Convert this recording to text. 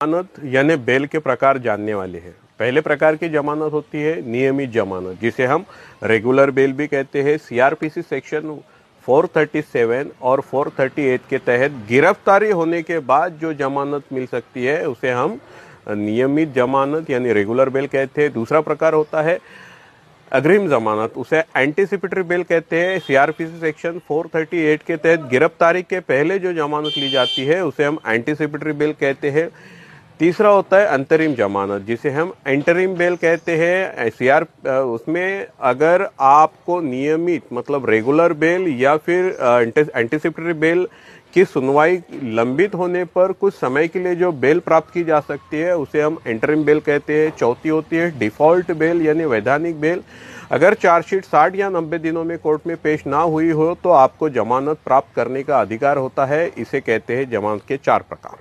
जमानत यानी बेल के प्रकार जानने वाले हैं। पहले प्रकार की जमानत होती है नियमित जमानत, जिसे हम रेगुलर बेल भी कहते हैं। सीआरपीसी सेक्शन 437 और 438 के तहत गिरफ्तारी होने के बाद जो जमानत मिल सकती है उसे हम नियमित जमानत यानी रेगुलर बेल कहते हैं। दूसरा प्रकार होता है अग्रिम जमानत, उसे एंटीसिपेटरी बेल कहते हैं। सीआरपीसी सेक्शन 438 के तहत गिरफ्तारी के पहले जो जमानत ली जाती है उसे हम एंटीसिपेटरी बेल कहते हैं। तीसरा होता है अंतरिम जमानत, जिसे हम इंटरिम बेल कहते हैं। उसमें अगर आपको नियमित मतलब रेगुलर बेल या फिर एंटीसिपेटरी बेल की सुनवाई लंबित होने पर कुछ समय के लिए जो बेल प्राप्त की जा सकती है उसे हम इंटरिम बेल कहते हैं। चौथी होती है डिफॉल्ट बेल यानी वैधानिक बेल। अगर चार्जशीट 60 या 90 दिनों में कोर्ट में पेश ना हुई हो तो आपको जमानत प्राप्त करने का अधिकार होता है। इसे कहते हैं जमानत के 4 प्रकार।